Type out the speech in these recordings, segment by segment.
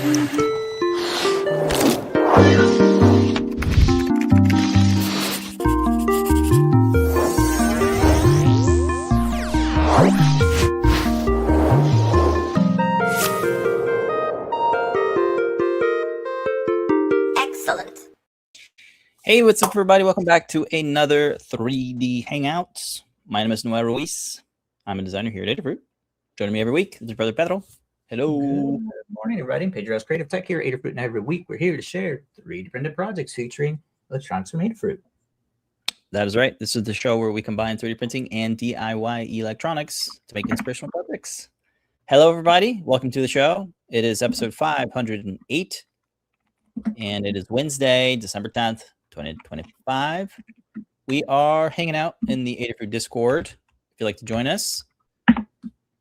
Hey, what's up, everybody? Welcome back to another 3D Hangouts. My name is Noel Ruiz. I'm a designer here at Adafruit. Joining me every week is your brother Pedro. Hello. Good morning, everybody. Pedro's Creative Tech here at Adafruit, and every week we're here to share 3D printed projects featuring electronics from Adafruit. That is right. This is the show where we combine 3D printing and DIY electronics to make inspirational projects. Hello, everybody. Welcome to the show. It is episode 508, and it is Wednesday, December 10th. 2025. We are hanging out in the Adafruit Discord. If you'd like to join us,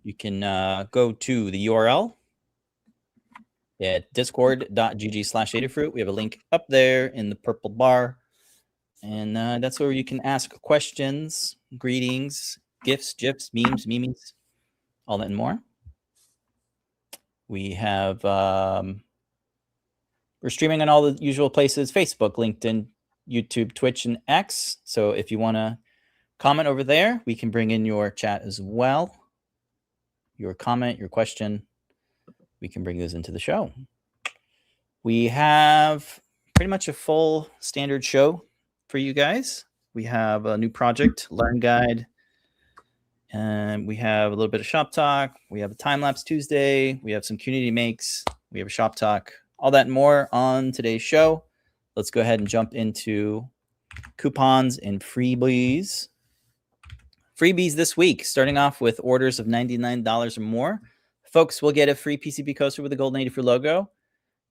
you can go to the URL at discord.gg/Adafruit. We have a link up there in the purple bar, and that's where you can ask questions, greetings, gifs, gifs, memes, all that and more. We have we're streaming on all the usual places: Facebook, LinkedIn, YouTube, Twitch, and X. So if you want to comment over there, we can bring in your chat as well. Your comment, your question, we can bring those into the show. We have pretty much a full standard show for you guys. We have a new project, Learn Guide, and we have a little bit of shop talk. We have a Timelapse Tuesday. We have some community makes. We have a shop talk. All that and more on today's show. Let's go ahead and jump into coupons and freebies. Freebies this week, starting off with orders of $99 or more. Folks will get a free PCB coaster with the golden Adafruit logo.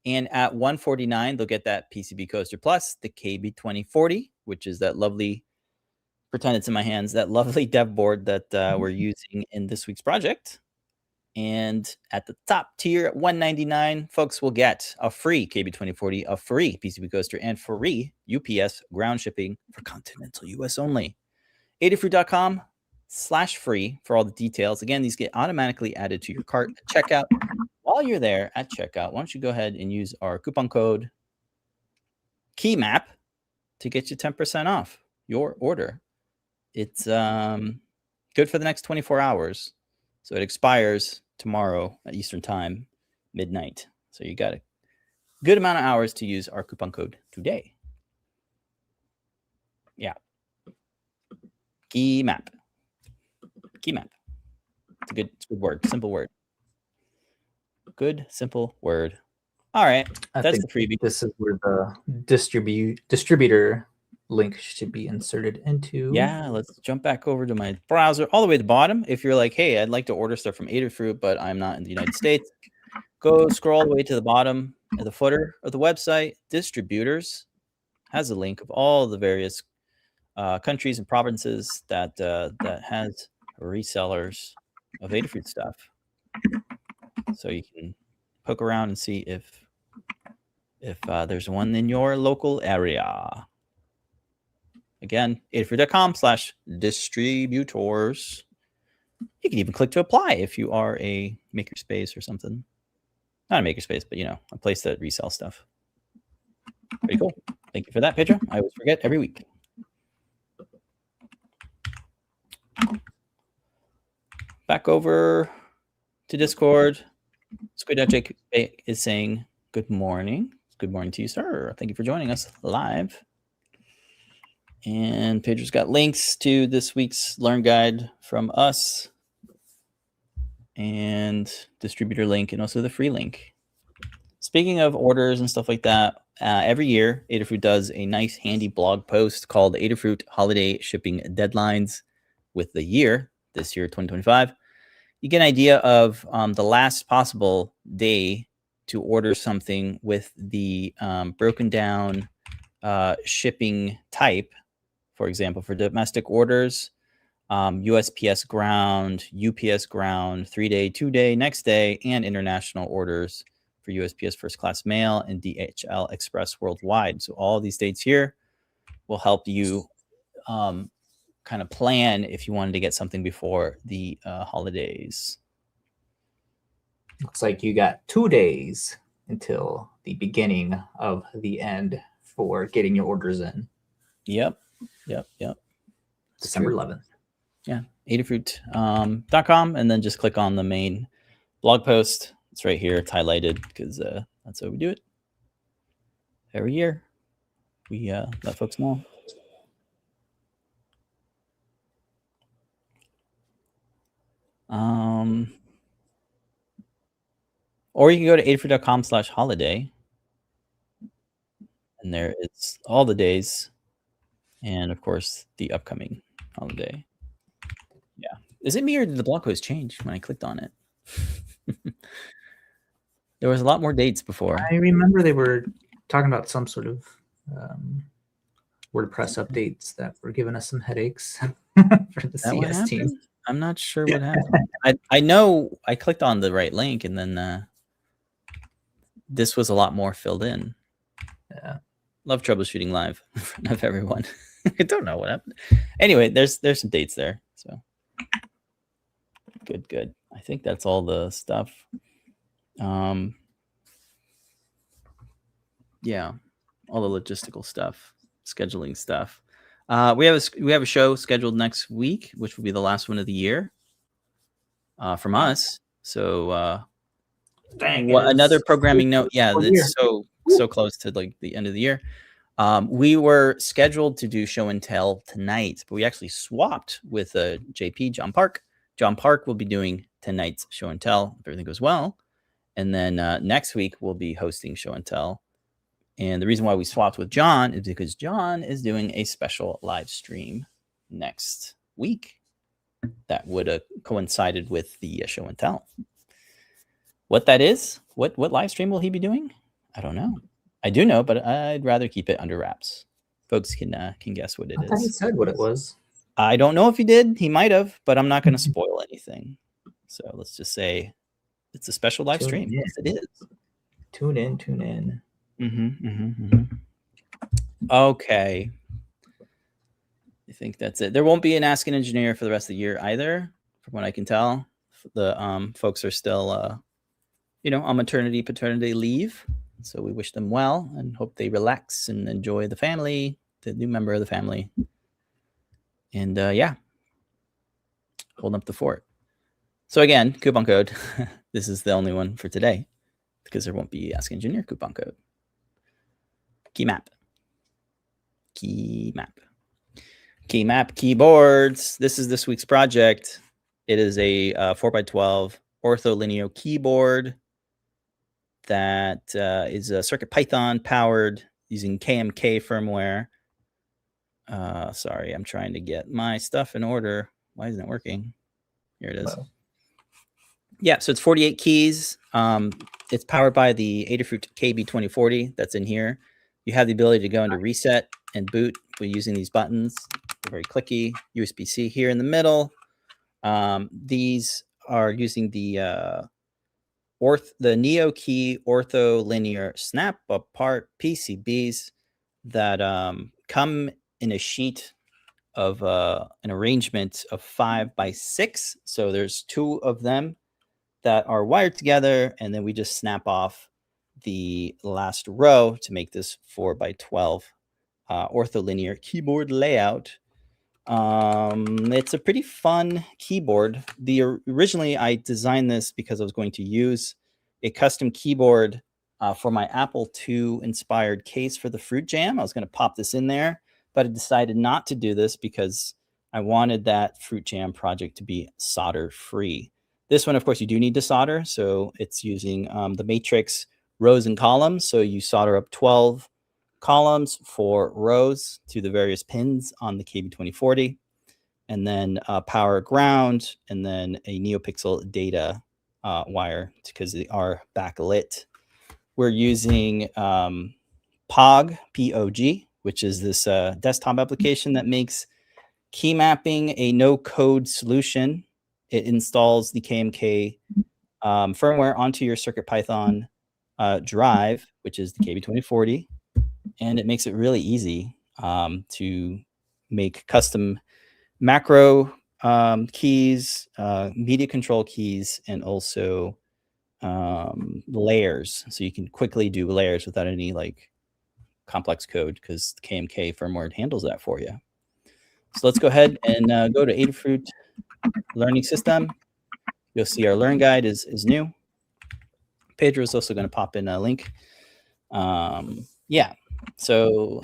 And at $149, they'll get that PCB coaster plus the KB2040, which is that lovely, pretend it's in my hands, that lovely dev board that we're using in this week's project. And at the top tier at $199, folks will get a free KB2040, a free PCB coaster, and free UPS ground shipping for continental US only. Adafruit.com/free for all the details. Again, these get automatically added to your cart at checkout. While you're there at checkout, why don't you go ahead and use our coupon code KEYMAP to get you 10% off your order. It's good for the next 24 hours. So it expires tomorrow at Eastern Time, midnight. So you got a good amount of hours to use our coupon code today. Yeah. KEYMAP. KEYMAP. It's a good word. Simple word. Good, simple word. All right. That's the freebie. This is where the distributor link should be inserted into. Yeah, let's jump back over to my browser all the way at the bottom. If you're like, hey, I'd like to order stuff from Adafruit, but I'm not in the United States, go scroll all the way to the bottom at the footer of the website. Distributors has a link of all the various countries and provinces that has resellers of Adafruit stuff. So you can poke around and see if there's one in your local area. Again, adafruit.com/distributors. You can even click to apply if you are a makerspace or something. Not a makerspace, but a place that resells stuff. Pretty cool. Thank you for that, Pedro. I always forget every week. Back over to Discord. Squid.jake is saying good morning. Good morning to you, sir. Thank you for joining us live. And Pedro's got links to this week's Learn Guide from us and distributor link and also the free link. Speaking of orders and stuff like that, every year Adafruit does a nice handy blog post called Adafruit Holiday Shipping Deadlines with the year, this year, 2025. You get an idea of the last possible day to order something with the broken down shipping type. For example, for domestic orders, USPS ground, UPS ground, 3-day, 2-day, next day, and international orders for USPS first class mail and DHL Express worldwide. So all these dates here will help you kind of plan if you wanted to get something before the holidays. Looks like you got 2 days until the beginning of the end for getting your orders in. Yep. December 11th. Yeah, Adafruit.com, and then just click on the main blog post. It's right here. It's highlighted because that's how we do it every year. We let folks know. Or you can go to adafruit.com/holiday, and there it's all the days, and of course the upcoming holiday. Yeah, is it me or did the blog post change when I clicked on it? There was a lot more dates before. I remember they were talking about some sort of WordPress updates that were giving us some headaches for the CS team. I'm not sure what happened. I know I clicked on the right link, and then this was a lot more filled in. Yeah. Love troubleshooting live in front of everyone. I don't know what happened. Anyway, there's some dates there. So good. I think that's all the stuff. Yeah, all the logistical stuff, scheduling stuff. We have a show scheduled next week, which will be the last one of the year from us. So another programming note. Yeah, it's so close to like the end of the year. We were scheduled to do show and tell tonight, but we actually swapped with JP, John Park. John Park will be doing tonight's show and tell if everything goes well. And then next week we'll be hosting show and tell. And the reason why we swapped with John is because John is doing a special live stream next week that would have coincided with the show and tell. What that is, what live stream will he be doing? I don't know. I do know, but I'd rather keep it under wraps. Folks can guess what it is. I thought he said what it was. I don't know if he did. He might have, but I'm not going to spoil anything. So let's just say it's a special live stream. Yes, it is. Tune in. Okay. I think that's it. There won't be an Ask an Engineer for the rest of the year either, from what I can tell. The folks are still, on maternity, paternity leave. So we wish them well and hope they relax and enjoy the family, the new member of the family. And holding up the fort. So again, coupon code. This is the only one for today because there won't be Ask Engineer coupon code. Keymap keyboards. This is this week's project. It is a 4x12 Ortho Lineo keyboard that is a CircuitPython powered using KMK firmware. Sorry, I'm trying to get my stuff in order. Why isn't it working? Here it is. Wow. Yeah, so it's 48 keys. It's powered by the Adafruit KB2040 that's in here. You have the ability to go into reset and boot by using these buttons. They're very clicky. USB-C here in the middle. These are using the NeoKey Ortho linear snap apart PCBs that come in a sheet of an arrangement of 5x6. So there's 2 of them that are wired together, and then we just snap off the last row to make this 4x12 ortholinear keyboard layout. It's a pretty fun keyboard. Originally I designed this because I was going to use a custom keyboard for my Apple II inspired case for the Fruit Jam. I was going to pop this in there, but I decided not to do this because I wanted that Fruit Jam project to be solder free. This one, of course, you do need to solder. So it's using the matrix rows and columns. So you solder up 12 columns for rows to the various pins on the KB2040, and then power ground, and then a NeoPixel data wire because they are backlit. We're using POG, P-O-G, which is this desktop application that makes key mapping a no-code solution. It installs the KMK firmware onto your CircuitPython drive, which is the KB2040, and it makes it really easy to make custom macro keys, media control keys, and also layers, so you can quickly do layers without any like complex code, because the KMK firmware handles that for you. So let's go ahead and go to Adafruit Learning System. You'll see our Learn Guide is new. Pedro is also going to pop in a link. Yeah, so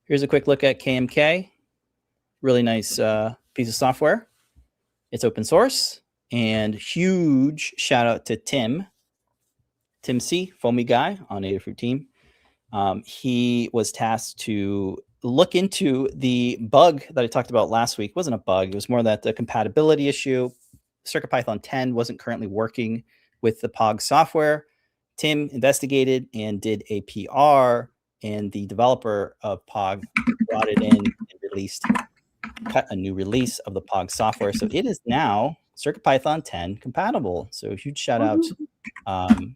here's a quick look at KMK. Really nice piece of software. It's open source, and huge shout out to Tim C, Foamy guy on Adafruit team. He was tasked to look into the bug that I talked about last week. It wasn't a bug. It was more that the compatibility issue. CircuitPython 10 wasn't currently working with the POG software. Tim investigated and did a PR, and the developer of POG brought it in and cut a new release of the POG software. So it is now CircuitPython 10 compatible. So huge shout out to,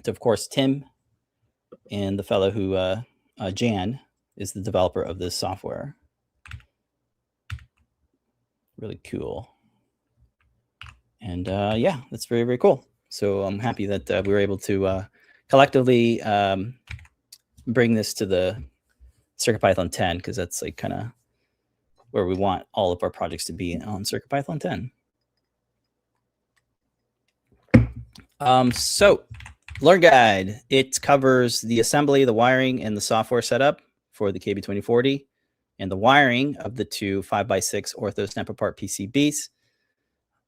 of course, Tim and the fellow who, Jan, is the developer of this software. Really cool. And yeah, that's very, very cool. So I'm happy that we were able to collectively bring this to the CircuitPython 10, because that's like kind of where we want all of our projects to be on CircuitPython 10. So Learn Guide, it covers the assembly, the wiring, and the software setup for the KB2040, and the wiring of the two 5x6 Ortho snap-apart PCBs.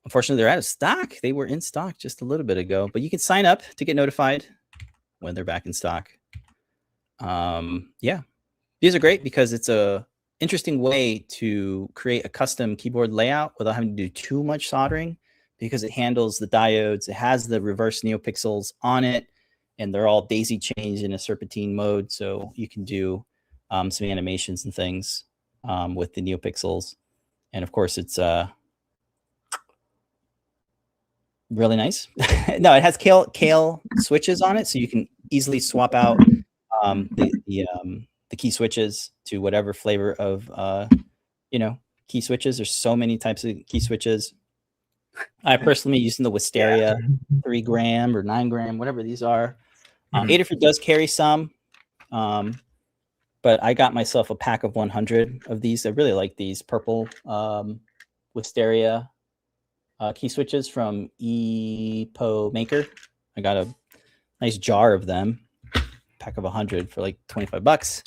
Unfortunately, they're out of stock. They were in stock just a little bit ago, but you can sign up to get notified when they're back in stock. Yeah, these are great because it's a interesting way to create a custom keyboard layout without having to do too much soldering, because it handles the diodes. It has the reverse NeoPixels on it, and they're all daisy chained in a serpentine mode. So you can do some animations and things with the NeoPixels. And of course, it's really nice. No, it has Kale switches on it, so you can easily swap out the key switches to whatever flavor of key switches. There's so many types of key switches. I personally using the Wisteria 3 gram or 9 gram, whatever these are. Adafruit does carry some, but I got myself a pack of 100 of these. I really like these purple Wisteria key switches from Epo Maker. I got a nice jar of them, pack of 100 for like 25 bucks.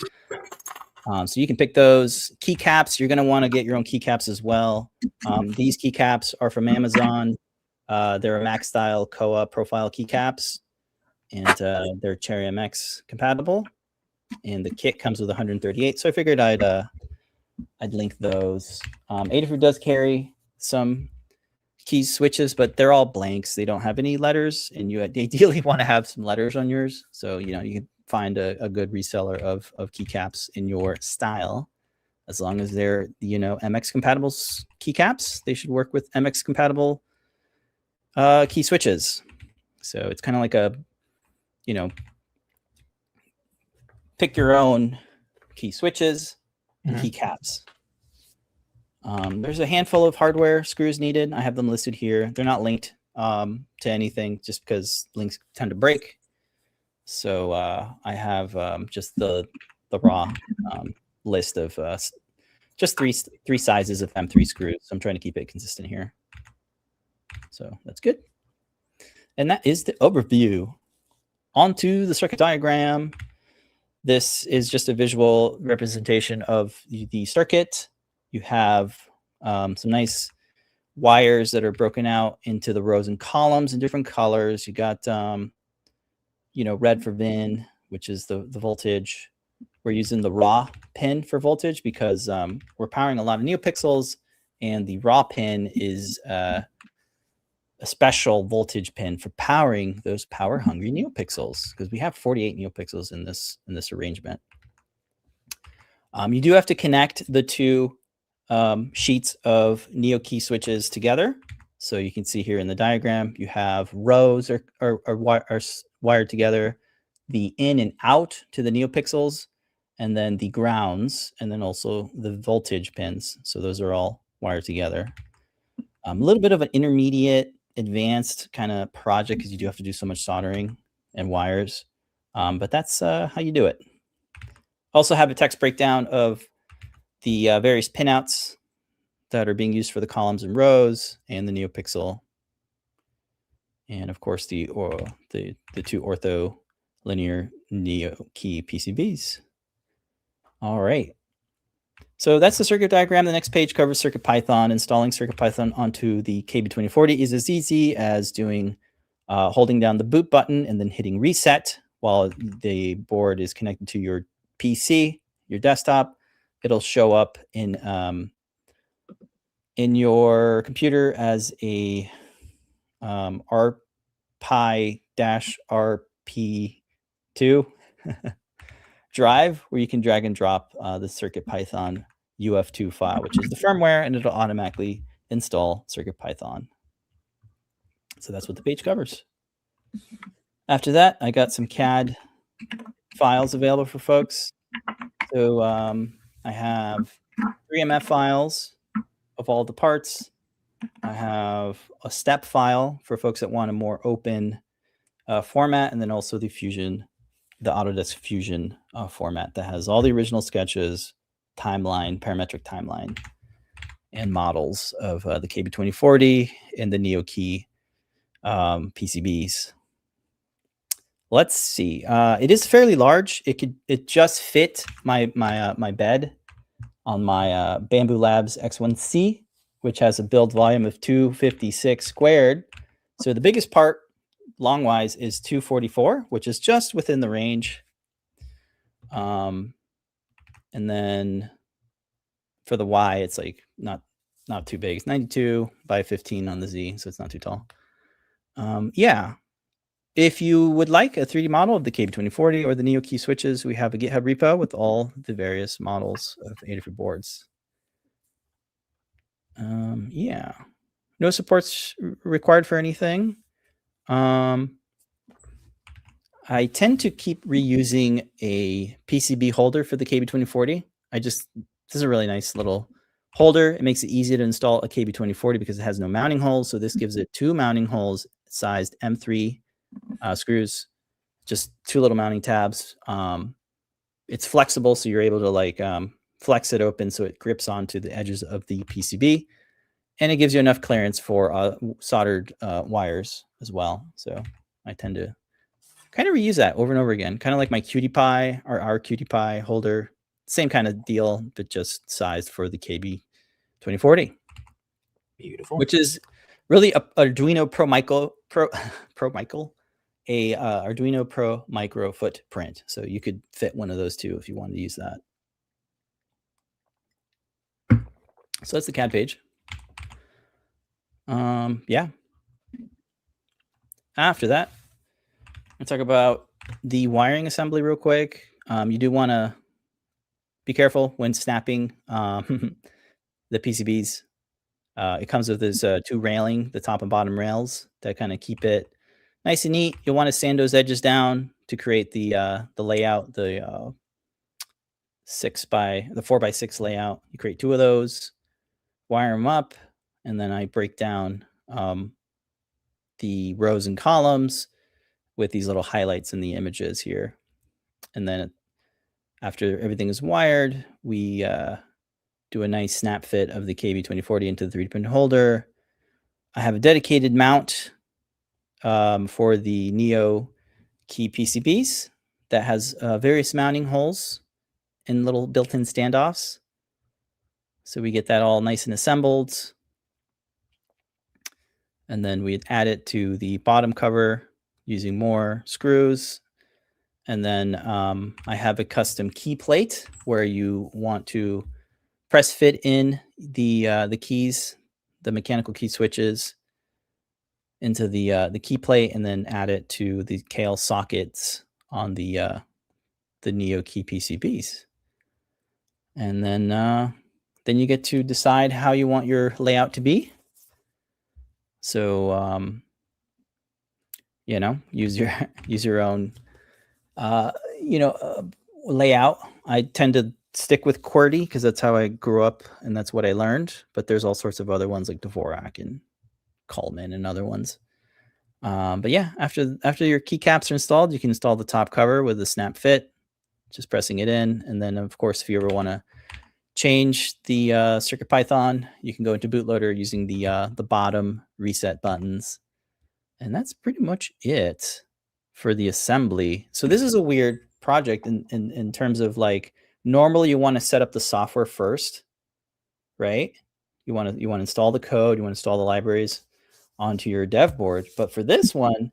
So you can pick those. Keycaps, you're going to want to get your own keycaps as well. These keycaps are from Amazon. They're a Mac style Koa profile keycaps, and they're Cherry MX compatible. And the kit comes with 138. So I figured I'd link those. Adafruit does carry some key switches, but they're all blanks. They don't have any letters, and you ideally want to have some letters on yours. So you can find a good reseller of keycaps in your style, as long as they're MX compatible keycaps. They should work with MX compatible key switches. So it's kind of like a pick your own key switches and keycaps. There's a handful of hardware screws needed. I have them listed here. They're not linked to anything, just because links tend to break. So I have just the raw list of just three sizes of M3 screws. So I'm trying to keep it consistent here. So that's good. And that is the overview. Onto the circuit diagram. This is just a visual representation of the circuit. You have some nice wires that are broken out into the rows and columns in different colors. You got red for VIN, which is the voltage. We're using the raw pin for voltage because we're powering a lot of NeoPixels, and the raw pin is a special voltage pin for powering those power hungry NeoPixels, because we have 48 NeoPixels in this arrangement. You do have to connect the two sheets of NeoKey switches together. So you can see here in the diagram, you have rows are wired together, the in and out to the NeoPixels, and then the grounds, and then also the voltage pins. So those are all wired together. A little bit of an intermediate advanced kind of project because you do have to do so much soldering and wires. But that's how you do it. Also have a text breakdown of the various pinouts that are being used for the columns and rows, and the NeoPixel, and of course the two Ortho linear NeoKey PCBs. All right. So that's the circuit diagram. The next page covers CircuitPython. Installing CircuitPython onto the KB2040 is as easy as doing holding down the boot button and then hitting reset while the board is connected to your PC, your desktop. It'll show up in your computer as a RPi-RP2 drive where you can drag and drop the CircuitPython UF2 file, which is the firmware, and it'll automatically install CircuitPython. So that's what the page covers. After that, I got some CAD files available for folks. So I have 3MF files of all the parts. I have a step file for folks that want a more open format, and then also the Autodesk Fusion format that has all the original sketches, timeline, parametric timeline, and models of the KB2040 and the NeoKey PCBs. Let's see. It is fairly large. It just fit my bed on my Bamboo Labs X1C, which has a build volume of 256 squared. So the biggest part long-wise is 244, which is just within the range. And then for the Y, it's like not too big. It's 92 by 15 on the Z, so it's not too tall. Yeah. If you would like a 3D model of the KB2040 or the NeoKey switches, we have a GitHub repo with all the various models of Adafruit boards. Yeah. No supports required for anything. I tend to keep reusing a PCB holder for the KB2040. This is a really nice little holder. It makes it easy to install a KB2040 because it has no mounting holes. So this gives it 2 mounting holes sized M3 screws, just 2 little mounting tabs. It's flexible, so you're able to like flex it open so it grips onto the edges of the PCB. And it gives you enough clearance for soldered wires as well. So I tend to kind of reuse that over and over again, kind of like my Cutie Pie or our Cutie Pie holder. Same kind of deal, but just sized for the KB2040. Beautiful. Which is really a Arduino Pro Micro, Arduino Pro Micro footprint. So you could fit one of those too if you wanted to use that. So that's the CAD page. Yeah. After that, I'll talk about the wiring assembly real quick. You do want to be careful when snapping the PCBs. It comes with this 2 railing, the top and bottom rails that kind of keep it nice and neat. You'll want to sand those edges down to create the layout, the 4x6 layout. You create 2 of those, wire them up, and then I break down the rows and columns with these little highlights in the images here. And then after everything is wired, we do a nice snap fit of the KB2040 into the 3D printed holder. I have a dedicated mount for the NeoKey PCBs that has various mounting holes and little built-in standoffs. So we get that all nice and assembled. And then we add it to the bottom cover using more screws. And then I have a custom key plate where you want to press fit in the keys, the mechanical key switches into the key plate, and then add it to the KL sockets on the NeoKey PCBs. And then you get to decide how you want your layout to be. So use your own layout. I tend to stick with QWERTY because that's how I grew up and that's what I learned. But there's all sorts of other ones like Dvorak and Coleman and other ones. But yeah, after your keycaps are installed, you can install the top cover with the snap fit, just pressing it in. And then of course, if you ever want to change the CircuitPython, you can go into bootloader using the bottom reset buttons. And that's pretty much it for the assembly. So this is a weird project in terms of like, normally you want to set up the software first, right? You want to install the code, you want to install the libraries onto your dev board. But for this one,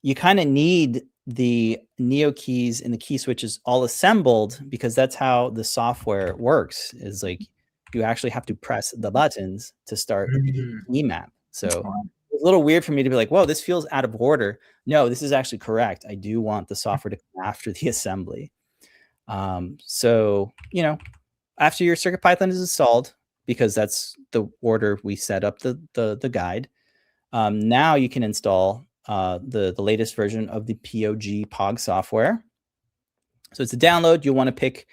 you kind of need the NeoKeys and the key switches all assembled, because that's how the software works, is like you actually have to press the buttons to start the EMAP. So it's a little weird for me to be like, whoa, this feels out of order. No, this is actually correct. I do want the software to come after the assembly. So, you know, after your CircuitPython is installed, because that's the order we set up the guide, now you can install the latest version of the POG software. So it's a download. You'll want to pick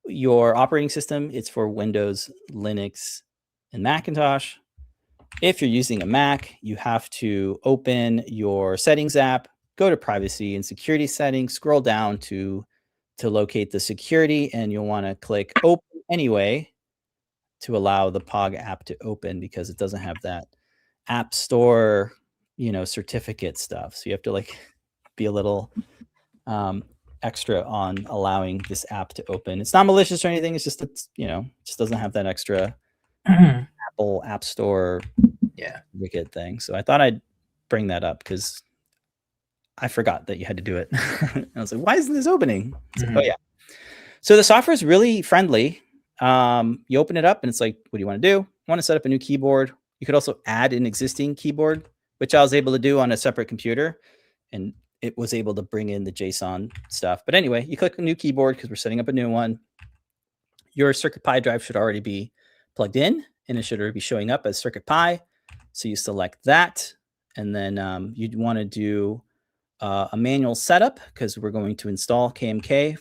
your operating system. It's for Windows, Linux, and Macintosh. If you're using a Mac, you have to open your settings app, go to privacy and security settings, scroll down to locate the security, and you'll want to click open anyway to allow the POG app to open, because it doesn't have that app store, you know, certificate stuff. So you have to like be a little extra on allowing this app to open. It's not malicious or anything. It's just, you know, just doesn't have that extra Apple App Store certificate thing. So I thought I'd bring that up because I forgot that you had to do it. And I was like, why isn't this opening? Like, oh yeah. So the software is really friendly. You open it up and it's like, what do you want to do? I want to set up a new keyboard. You could also add an existing keyboard, which I was able to do on a separate computer, and it was able to bring in the JSON stuff. But anyway, you click a new keyboard because we're setting up a new one. Your CircuitPy drive should already be plugged in, and it should already be showing up as CircuitPy. So you select that, and then you'd want to do a manual setup because we're going to install KMK.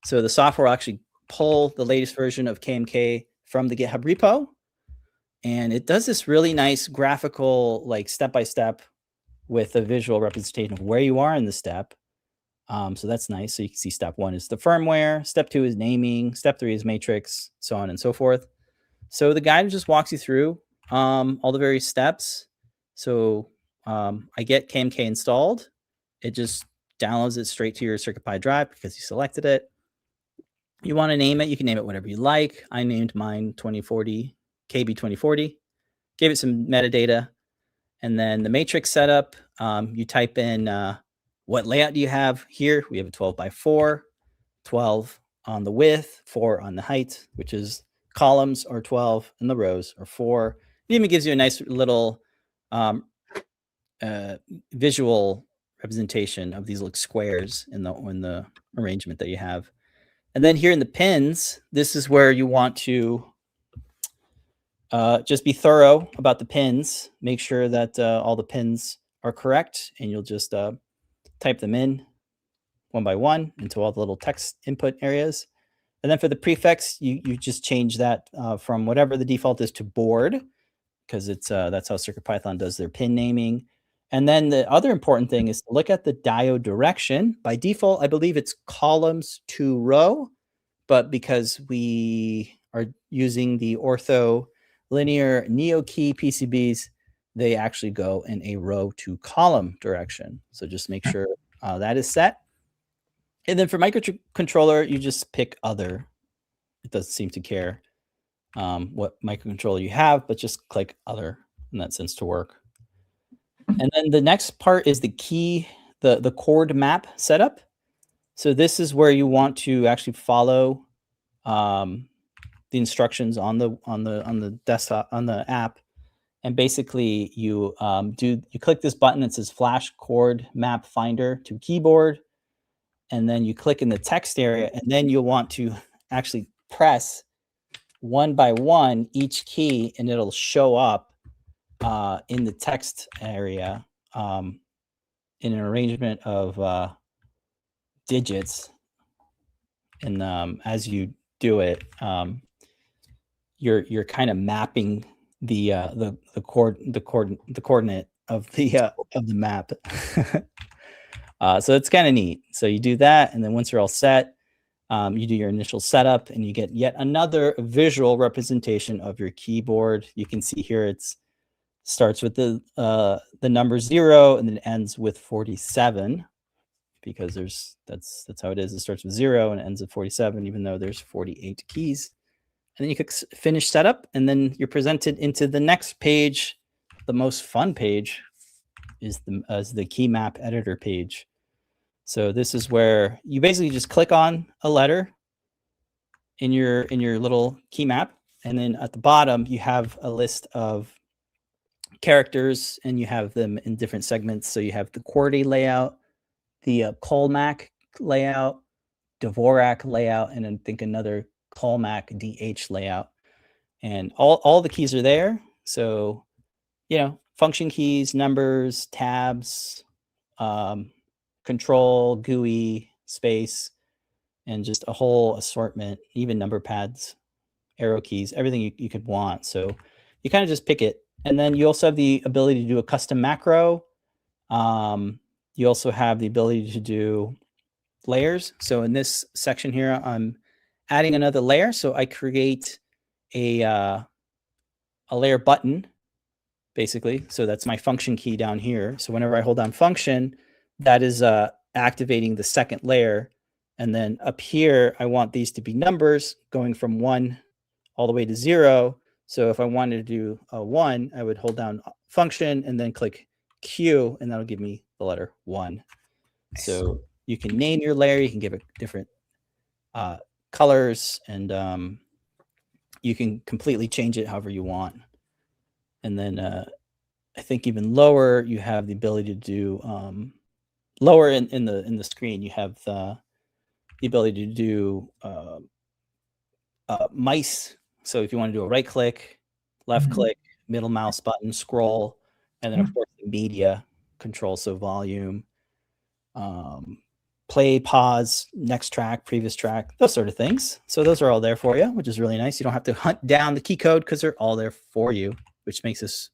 So the software will actually pull the latest version of KMK from the GitHub repo. And it does this really nice graphical, like step-by-step with a visual representation of where you are in the step. So that's nice. So you can see step 1 is the firmware, step 2 is naming, step 3 is matrix, so on and so forth. So the guide just walks you through all the various steps. So I get KMK installed. It just downloads it straight to your CircuitPy drive because you selected it. You want to name it, you can name it whatever you like. I named mine 2040 KB2040, gave it some metadata. And then the matrix setup, you type in what layout do you have here. We have a 12x4, 12 on the width, 4 on the height, which is columns are 12 and the rows are 4. It even gives you a nice little visual representation of these little squares in the arrangement that you have. And then here in the pins, this is where you want to just be thorough about the pins. Make sure that all the pins are correct, and you'll just type them in one by one into all the little text input areas. And then for the prefix, you just change that from whatever the default is to board, because it's that's how CircuitPython does their pin naming. And then the other important thing is to look at the diode direction. By default, I believe it's columns to row, but because we are using the Ortho linear NeoKey PCBs, they actually go in a row to column direction. So just make sure that is set. And then for microcontroller, you just pick other. It doesn't seem to care what microcontroller you have, but just click other in that sense to work. And then the next part is the key, the chord map setup. So this is where you want to actually follow the instructions on the desktop, on the app. And basically you click this button that says flash chord map finder to keyboard. And then you click in the text area, and then you'll want to actually press one by one each key, and it'll show up in the text area in an arrangement of digits. And as you do it, you're kind of mapping coordinate of the map. So it's kind of neat. So you do that, and then once you're all set, you do your initial setup, and you get yet another visual representation of your keyboard. You can see here it's starts with the number 0 and then ends with 47, because that's how it is. It starts with 0 and ends with 47, even though there's 48 keys. And then you click finish setup, and then you're presented into the next page. The most fun page is the key map editor page. So this is where you basically just click on a letter in your little key map, and then at the bottom you have a list of characters, and you have them in different segments. So you have the QWERTY layout, the Colmac layout, Dvorak layout, and I think another Colmac DH layout. And all the keys are there. So, function keys, numbers, tabs, control, GUI, space, and just a whole assortment, even number pads, arrow keys, everything you could want. So you kind of just pick it. And then you also have the ability to do a custom macro. You also have the ability to do layers. So in this section here, I'm adding another layer. So I create a layer button, basically. So that's my function key down here. So whenever I hold down function, that is activating the second layer. And then up here, I want these to be numbers going from 1 all the way to 0. So if I wanted to do a 1, I would hold down function and then click Q, and that'll give me the letter 1. Nice. So you can name your layer, you can give it different colors, and you can completely change it however you want. And then I think even lower, you have the ability to do lower in the screen. You have the ability to do mice. So if you want to do a right click, left click, middle mouse button, scroll, and then of course the media control. So volume, play, pause, next track, previous track, those sort of things. So those are all there for you, which is really nice. You don't have to hunt down the key code because they're all there for you, which makes this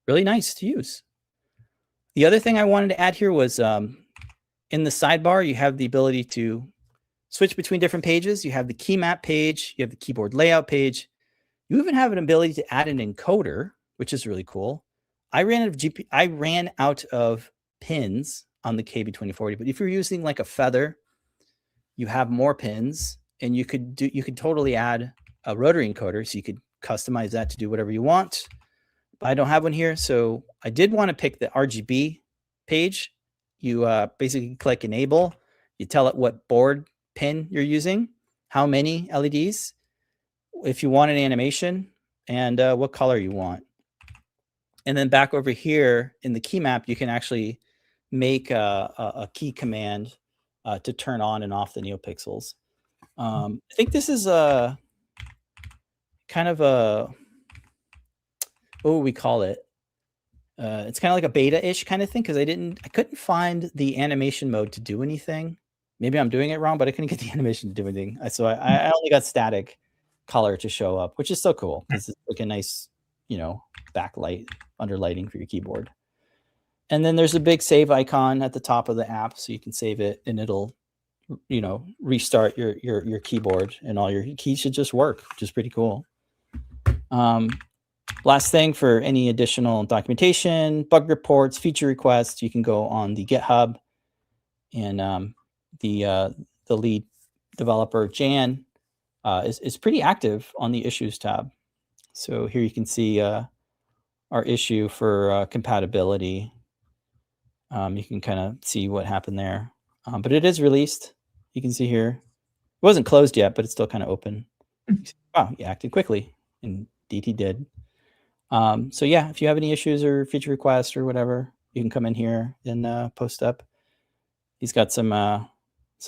really nice to use. The other thing I wanted to add here was in the sidebar, you have the ability to switch between different pages. You have the key map page, you have the keyboard layout page. You even have an ability to add an encoder, which is really cool. I ran out of pins on the KB2040, but if you're using like a feather, you have more pins, and you could totally add a rotary encoder, so you could customize that to do whatever you want. But I don't have one here, so I did want to pick the RGB page. You basically click enable, you tell it what board pin you're using, how many LEDs, if you want an animation, and what color you want. And then back over here in the key map, you can actually make a key command to turn on and off the NeoPixels. I think this is a kind of a, what would we call it? It's kind of like a beta-ish kind of thing, because I couldn't find the animation mode to do anything. Maybe I'm doing it wrong, but I couldn't get the animation to do anything. So I only got static color to show up, which is so cool, because it's like a nice, backlight, underlighting for your keyboard. And then there's a big save icon at the top of the app, so you can save it, and it'll, restart your keyboard, and all your keys should just work, which is pretty cool. Last thing, for any additional documentation, bug reports, feature requests, you can go on the GitHub, and the lead developer, Jan, is pretty active on the issues tab. So here you can see our issue for compatibility. You can kind of see what happened there. But it is released. You can see here. It wasn't closed yet, but it's still kind of open. Wow, he acted quickly. Indeed, he did. So yeah, if you have any issues or feature requests or whatever, you can come in here and post up. He's got some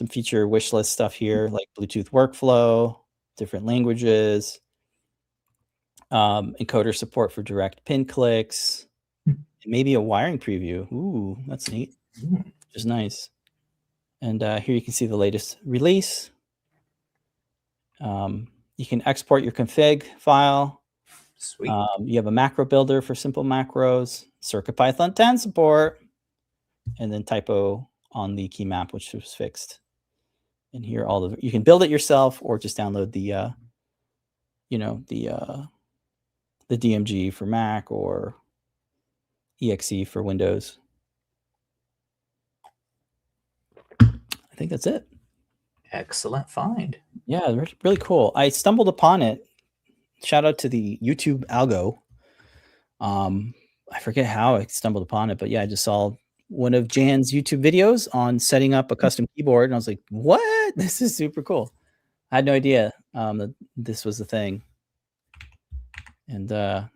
feature wish list stuff here, like Bluetooth workflow, different languages, encoder support for direct pin clicks, maybe a wiring preview. Ooh, that's neat. Which is nice. And here you can see the latest release. You can export your config file. Sweet. You have a macro builder for simple macros, CircuitPython 10 support, and then typo on the key map, which was fixed. And here, you can build it yourself or just download the, the DMG for Mac or EXE for Windows. I think that's it. Excellent find. Yeah, really cool. I stumbled upon it. Shout out to the YouTube algo. I forget how I stumbled upon it, but yeah, I just saw one of Jan's YouTube videos on setting up a custom keyboard, and I was like, "What? This is super cool." I had no idea that this was the thing, and yeah,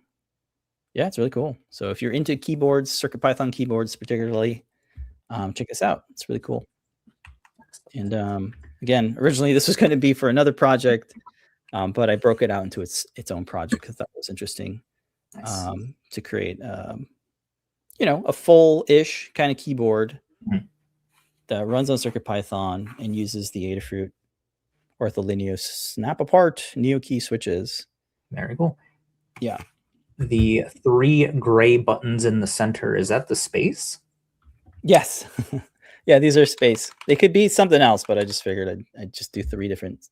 it's really cool. So if you're into keyboards, CircuitPython keyboards particularly, check this out. It's really cool. And again, originally this was going to be for another project, but I broke it out into its own project because that was interesting to create. A full-ish kind of keyboard that runs on CircuitPython and uses the Adafruit Ortho snap apart NeoKey switches. Very cool. Yeah. The 3 gray buttons in the center, is that the space? Yes. Yeah, these are space. They could be something else, but I just figured I'd just do 3 different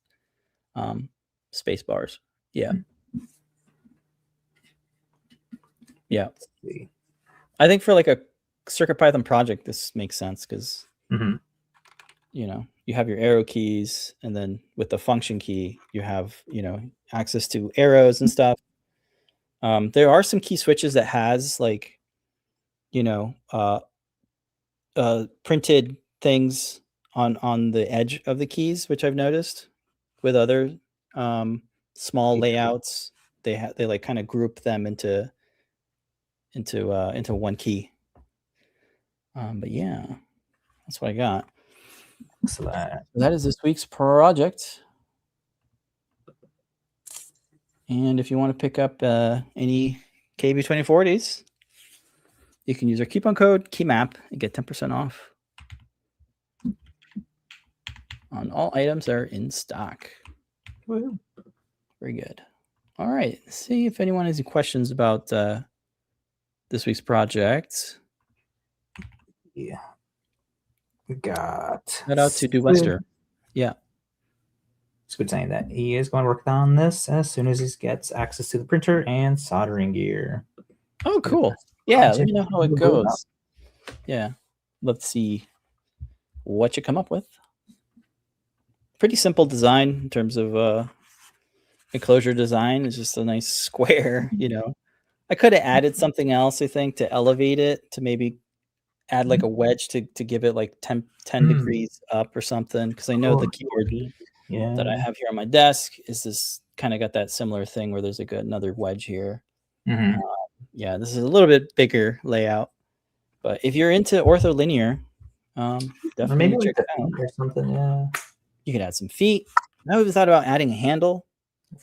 space bars. Yeah. Yeah. I think for like a CircuitPython project, this makes sense because, you have your arrow keys, and then with the function key, you have, access to arrows and stuff. There are some key switches that has like, printed things on the edge of the keys, which I've noticed with other small layouts. They like kind of group them into one key. But yeah, that's what I got. Excellent. That is this week's project. And if you want to pick up any KB2040s, you can use our coupon code KEYMAP and get 10% off on all items that are in stock. Woo. Very good. All right. Let's see if anyone has any questions about this week's project. Yeah. We got. Shout out to Wester. Yeah. Squid saying that he is going to work on this as soon as he gets access to the printer and soldering gear. Oh, cool. Yeah, let me know how it goes. Yeah. Love to see what you come up with. Pretty simple design in terms of enclosure design. It's just a nice square, I could have added something else, I think, to elevate it, to maybe add like a wedge to give it like 10 degrees up or something, because I know the keyboard that I have here on my desk is this kind of got that similar thing where there's like another wedge here. Yeah, this is a little bit bigger layout, but if you're into ortho linear, definitely check it out. Or something. Yeah, you could add some feet. I always thought about adding a handle.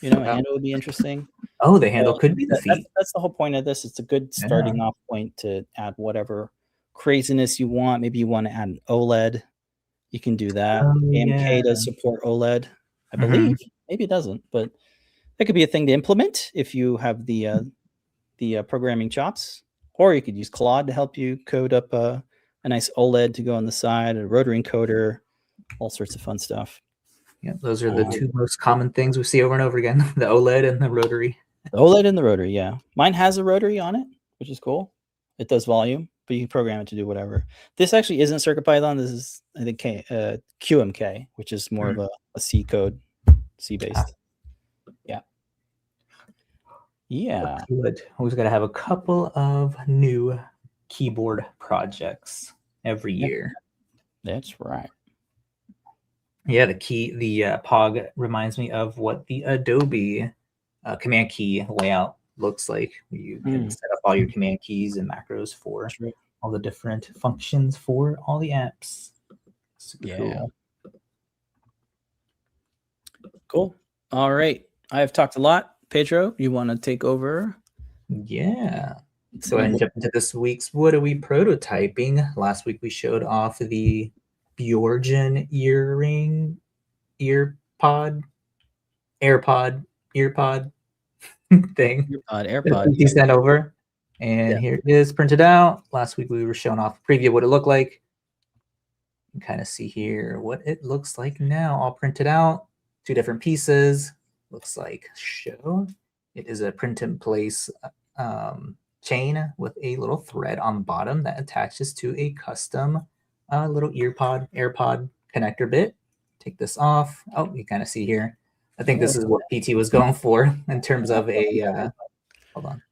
A handle would be interesting. Oh, the handle could be the feet. That's the whole point of this. It's a good starting off point to add whatever craziness you want. Maybe you want to add an OLED. You can do that. KMK does support OLED, I believe. Maybe it doesn't, but that could be a thing to implement if you have the programming chops. Or you could use Claude to help you code up a nice OLED to go on the side, a rotary encoder, all sorts of fun stuff. Yeah, those are the 2 most common things we see over and over again: the OLED and the rotary. The OLED and the rotary, yeah. Mine has a rotary on it, which is cool. It does volume, but you can program it to do whatever. This actually isn't CircuitPython. This is, I think, KMK, which is more of a C code, C-based. Yeah. Yeah. Good. Always got to have a couple of new keyboard projects every year. That's right. Yeah, the POG reminds me of what the Adobe command key layout looks like. You can set up all your command keys and macros for all the different functions for all the apps. Super cool. Cool. All right. I have talked a lot. Pedro, you want to take over? Yeah. So I jump into this week's What Are We Prototyping? Last week we showed off the Bajoran Airpod. thing. AirPod. You sent over. And here it is printed out. Last week we were showing off a preview of what it looked like. You can kind of see here what it looks like now, all printed out. 2 different pieces. Looks like show. It is a print in place chain with a little thread on the bottom that attaches to a custom little AirPod connector bit. Take this off. Oh, you kind of see here. I think this is what PT was going for in terms of a, hold on.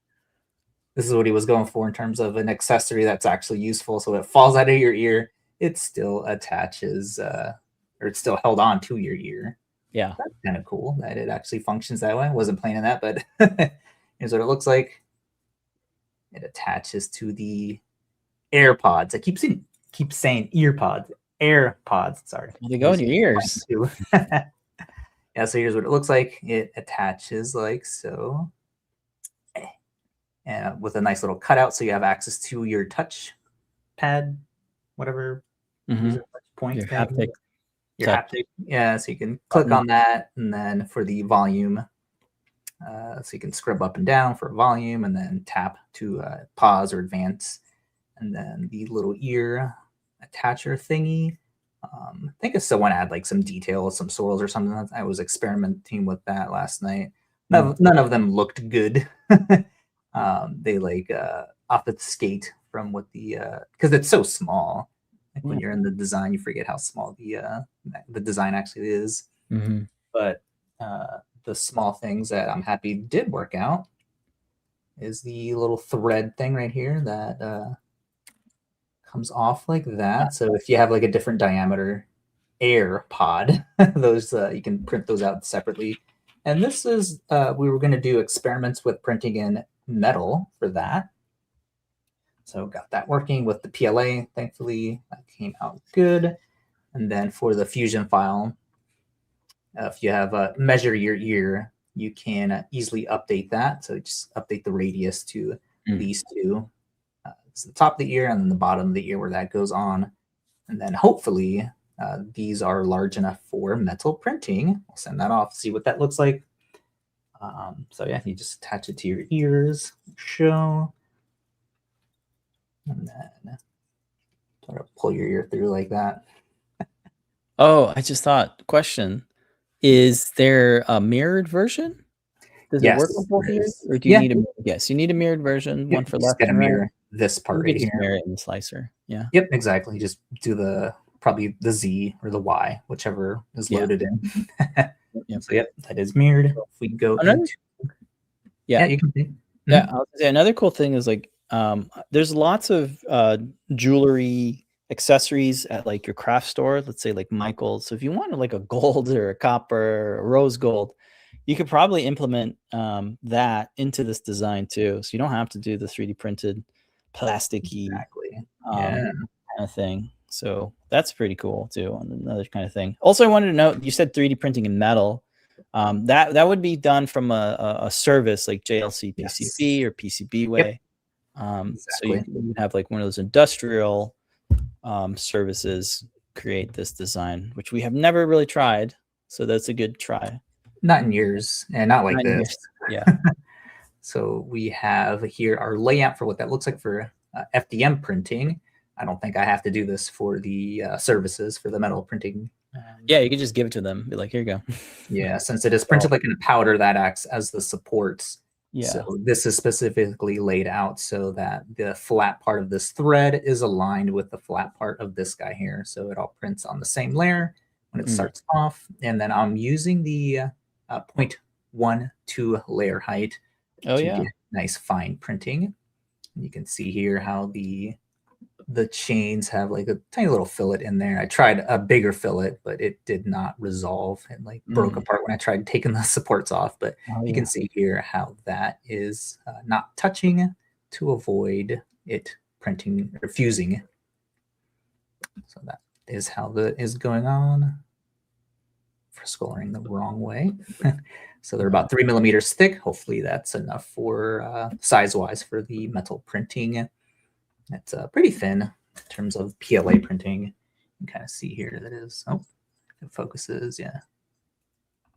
This is what he was going for in terms of an accessory that's actually useful. So it falls out of your ear. It still attaches, or it's still held on to your ear. Yeah. That's kind of cool that it actually functions that way. I wasn't planning that, but here's what it looks like. It attaches to the AirPods. I keep saying earpods. AirPods, sorry. They go in your ears. Yeah, so here's what it looks like. It attaches like so. And with a nice little cutout, so you have access to your touch pad, whatever point. Your haptic. Your haptic. Yeah, so you can click on that, and then for the volume, so you can scrub up and down for volume, and then tap to pause or advance, and then the little ear attacher thingy. I think if someone had like some details, some swirls or something. I was experimenting with that last night. None of them looked good. They like obfuscate from what the because it's so small. Like when you're in the design, you forget how small the design actually is. But the small things that I'm happy did work out is the little thread thing right here that comes off like that. So if you have like a different diameter AirPod, those you can print those out separately. And this is we were going to do experiments with printing in metal for that. So got that working with the PLA. Thankfully, that came out good. And then for the Fusion file, if you have a measure your ear, you can easily update that. So just update the radius to these two. It's the top of the ear and then the bottom of the ear where that goes on. And then hopefully these are large enough for metal printing. I'll send that off, see what that looks like. So yeah, you just attach it to your ears, show, and then sort of pull your ear through like that. Oh, I just thought, question. Is there a mirrored version? Does it work with both ears? Or do you need a you need a mirrored version, one for left and right? This part right here. Mirror it in the slicer. Yeah. Yep, exactly. Just do probably the Z or the Y, whichever is loaded in. So yep, that is mirrored. If we go into you can see. Yeah, I was gonna say another cool thing is like there's lots of jewelry accessories at like your craft store, let's say like Michael's. So if you wanted like a gold or a copper or a rose gold, you could probably implement that into this design too. So you don't have to do the 3D printed plasticky kind of thing. So that's pretty cool too. And another kind of thing. Also, I wanted to note, you said 3D printing in metal. That would be done from a service like JLC PCB or PCB way. So you can have like one of those industrial services create this design, which we have never really tried. So that's a good try. Not in years, and not like this. Yeah. So we have here our layout for what that looks like for FDM printing. I don't think I have to do this for the services for the metal printing. Yeah, you could just give it to them. Be like, here you go. Yeah, since it is printed like in a powder, that acts as the supports. Yeah. So this is specifically laid out so that the flat part of this thread is aligned with the flat part of this guy here. So it all prints on the same layer when it starts off. And then I'm using the 0.12 layer height to get nice fine printing. And you can see here how the chains have like a tiny little fillet in there. I tried a bigger fillet, but it did not resolve and like broke apart when I tried taking the supports off. But you can see here how that is not touching to avoid it printing or fusing. So that is how that is going on. For scrolling the wrong way. So they're about 3 millimeters thick. Hopefully that's enough for size-wise for the metal printing. It's pretty thin in terms of PLA printing. You can kind of see here that is. Oh, it focuses. Yeah,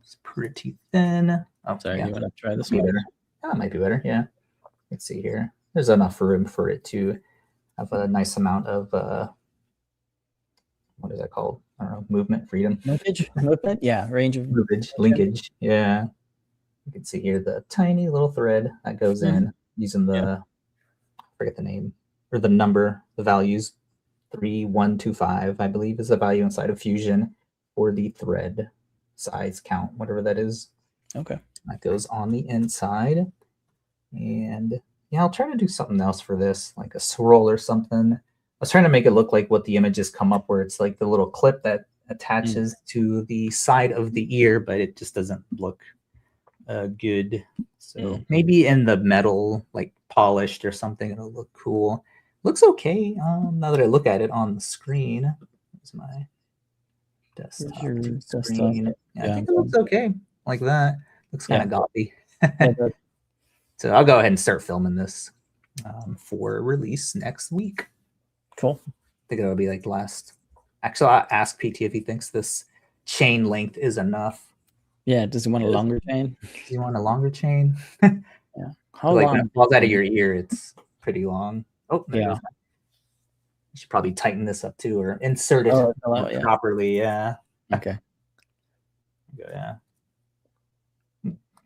it's pretty thin. Oh, sorry. Yeah. You want to try this one? That might be better. Yeah. Let's see here. There's enough room for it to have a nice amount of what is that called? I don't know. Movement, freedom, movement. Yeah, range of linkage. Yeah. You can see here the tiny little thread that goes in using the I forget the name or the number, the values. 3125, I believe, is the value inside of Fusion for the thread size count, whatever that is. Okay. That goes on the inside. And yeah, I'll try to do something else for this, like a swirl or something. I was trying to make it look like what the images come up, where it's like the little clip that attaches to the side of the ear, but it just doesn't look good. So maybe in the metal, like polished or something, it'll look cool. Looks okay. Now that I look at it on the screen, here's my desktop screen. Yeah, I think it looks okay like that. Looks kind of gaudy. So I'll go ahead and start filming this for release next week. Cool. I think it'll be like last. Actually, I'll ask PT if he thinks this chain length is enough. Yeah. Does he want a longer chain? Does he want a longer chain? Yeah. How like long? when it falls out of your ear, it's pretty long. Oh, there yeah. you should probably tighten this up too, or insert it properly. Yeah. Okay. Yeah.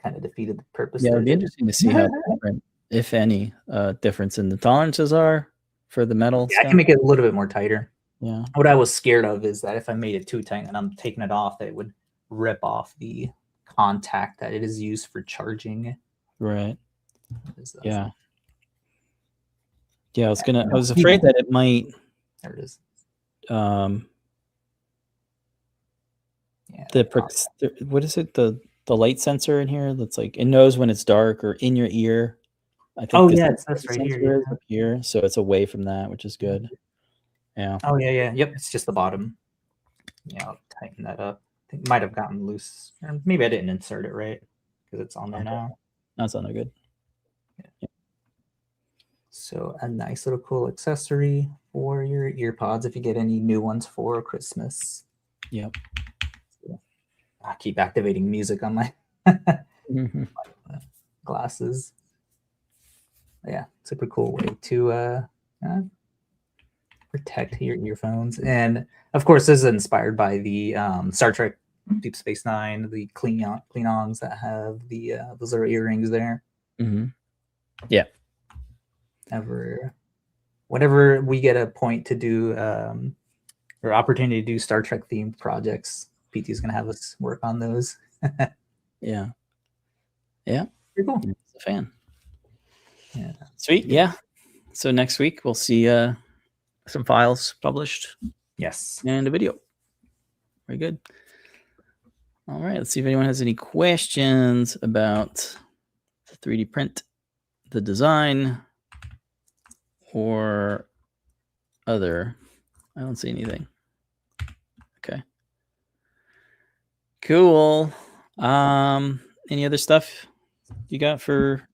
Kind of defeated the purpose. Yeah, it'd be interesting to see how different, if any, difference in the tolerances are for the metal. Yeah, I can make it a little bit more tighter. Yeah. What I was scared of is that if I made it too tight and I'm taking it off, that it would rip off the contact that it is used for charging. Right. Yeah. Yeah, I was afraid that it might. There it is. What is it? The light sensor in here that's like, it knows when it's dark or in your ear. I think it's right here. Up here, so it's away from that, which is good. Yeah. Oh yeah. Yep, it's just the bottom. Yeah, I'll tighten that up. I think it might have gotten loose. Or maybe I didn't insert it right because it's on there now. That's not good. Yeah. So a nice little cool accessory for your earpods if you get any new ones for Christmas. Yep. So I keep activating music on my glasses. Yeah, super cool way to protect your earphones. And of course, this is inspired by the Star Trek Deep Space Nine, the Klingons that have the those little earrings there. Yeah. Whenever we get a point to do or opportunity to do Star Trek themed projects, PT is going to have us work on those. Yeah. Pretty cool. He's a fan. Yeah. Sweet. Yeah. So next week we'll see some files published. Yes. And a video. Very good. All right. Let's see if anyone has any questions about the 3D print, the design, or other. I don't see anything. Okay. Cool. Any other stuff you got for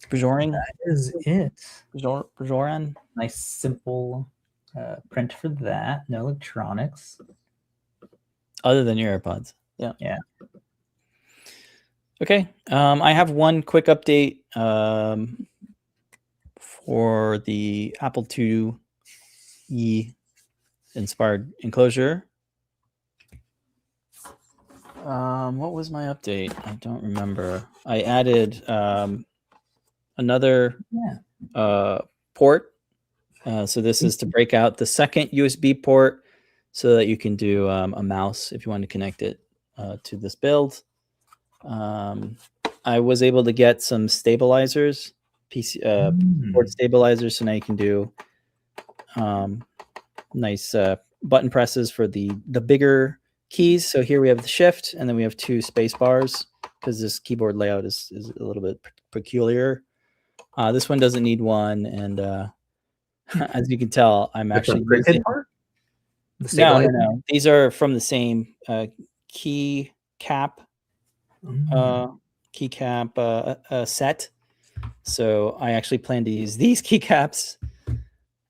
Bajoran? That is it. Bajoran. Nice simple print for that. No electronics. Other than your AirPods. Yeah. Yeah. Okay. I have one quick update for the Apple IIe inspired enclosure. What was my update? I don't remember. I added another port. So this is to break out the second USB port so that you can do a mouse if you want to connect it to this build. I was able to get some stabilizers, port stabilizers, so now you can do nice button presses for the bigger keys. So here we have the shift, and then we have 2 space bars because this keyboard layout is a little bit peculiar. This one doesn't need one, and as you can tell, I'm actually using part? No. These are from the same key cap set. So I actually plan to use these keycaps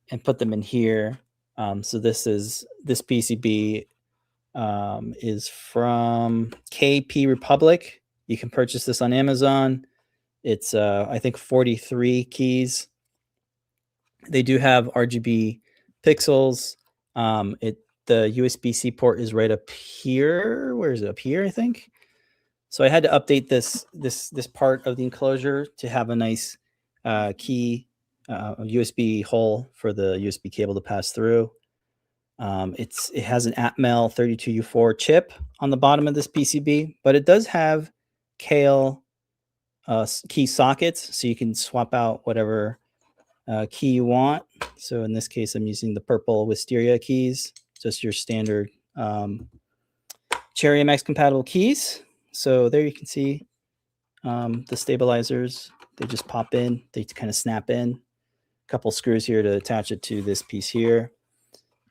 and put them in here. So this PCB is from KP Republic. You can purchase this on Amazon. It's I think 43 keys. They do have RGB pixels. The USB-C port is right up here. Where is it? Up here, I think. So I had to update this part of the enclosure to have a nice key USB hole for the USB cable to pass through. It has an Atmel 32U4 chip on the bottom of this PCB, but it does have Kale key sockets, so you can swap out whatever key you want. So in this case, I'm using the purple Wisteria keys, just your standard Cherry MX compatible keys. So there you can see the stabilizers. They just pop in. They kind of snap in. A couple screws here to attach it to this piece here.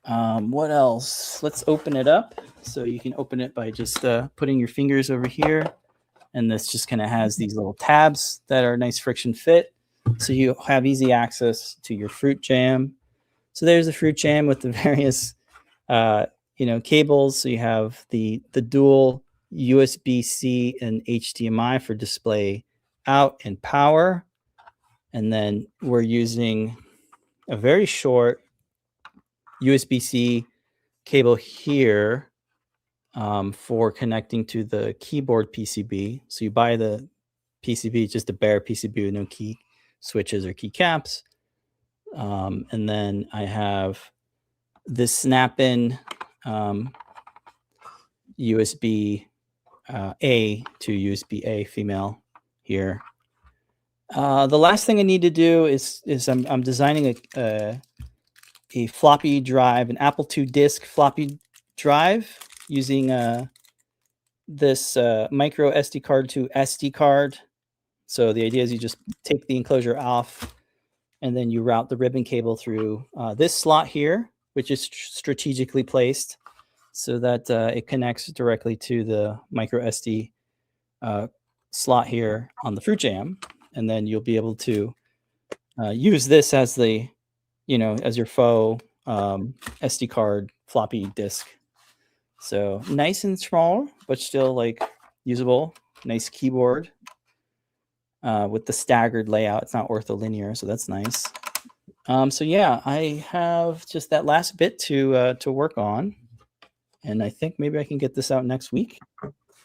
What else? Let's open it up. So you can open it by just putting your fingers over here. And this just kind of has these little tabs that are nice friction fit. So you have easy access to your fruit jam. So there's the fruit jam with the various cables. So you have the dual USB-C and HDMI for display out and power. And then we're using a very short USB-C cable here for connecting to the keyboard PCB. So you buy the PCB, just a bare PCB with no key switches or keycaps. And then I have this snap-in USB A to USB A female here. The last thing I need to do is I'm designing a floppy drive, an Apple II disk floppy drive using this micro SD card to SD card. So the idea is you just take the enclosure off and then you route the ribbon cable through this slot here, which is strategically placed so that it connects directly to the micro SD slot here on the fruit jam. And then you'll be able to use this as the, as your faux SD card floppy disk. So nice and small, but still like usable. Nice keyboard with the staggered layout. It's not ortholinear, so that's nice. So yeah, I have just that last bit to work on, and I think maybe I can get this out next week.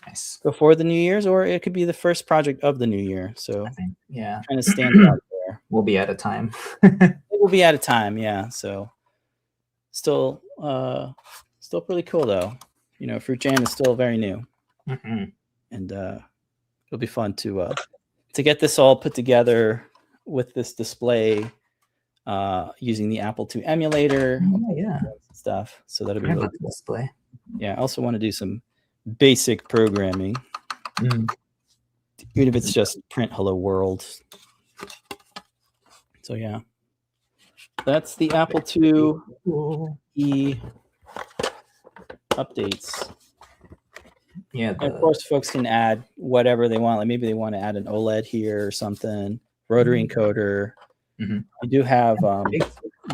Nice. Before the New Year's, or it could be the first project of the new year. So yeah, trying to stand out there. We'll be out of time. It will be out of time, yeah. So still pretty cool though. Fruit Jam is still very new, and it'll be fun to get this all put together with this display using the Apple II emulator. Stuff. So that'll be really cool. Display. Yeah, I also want to do some basic programming, even if it's just print hello world. So yeah, that's the Apple IIe updates. Yeah, and of course folks can add whatever they want. Like maybe they want to add an OLED here or something, rotary encoder. I do have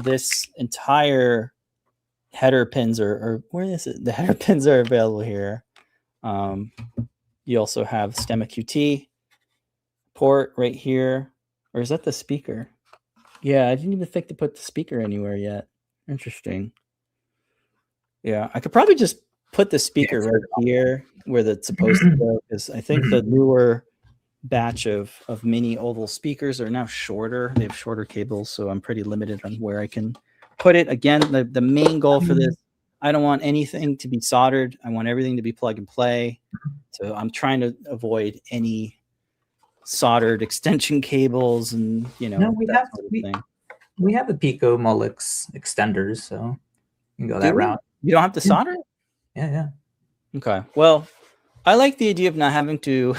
this entire header pins or where is it? The header pins are available here. You also have stemma QT port right here. Or is that the speaker? Yeah, I didn't even think to put the speaker anywhere yet. Interesting. Yeah, I could probably just put the speaker right here where that's supposed to go, because I think the newer batch of mini oval speakers are now shorter. They have shorter cables, so I'm pretty limited on where I can put it. Again, the main goal for this, I don't want anything to be soldered. I want everything to be plug and play. So I'm trying to avoid any soldered extension cables and we have the Pico Molex extenders, so you can go that route. You don't have to solder? Yeah. Okay. Well, I like the idea of not having to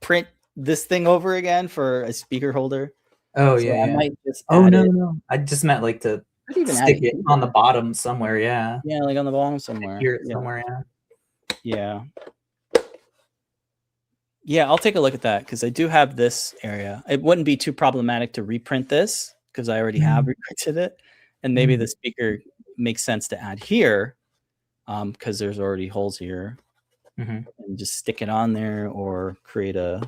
print this thing over again for a speaker holder. Oh, so yeah. I might just no. I just meant like to stick it on the bottom somewhere. Yeah. Yeah, like on the bottom somewhere. Here somewhere. Yeah. Yeah, I'll take a look at that because I do have this area. It wouldn't be too problematic to reprint this because I already have reprinted it. And maybe the speaker makes sense to add here because there's already holes here. And just stick it on there or create a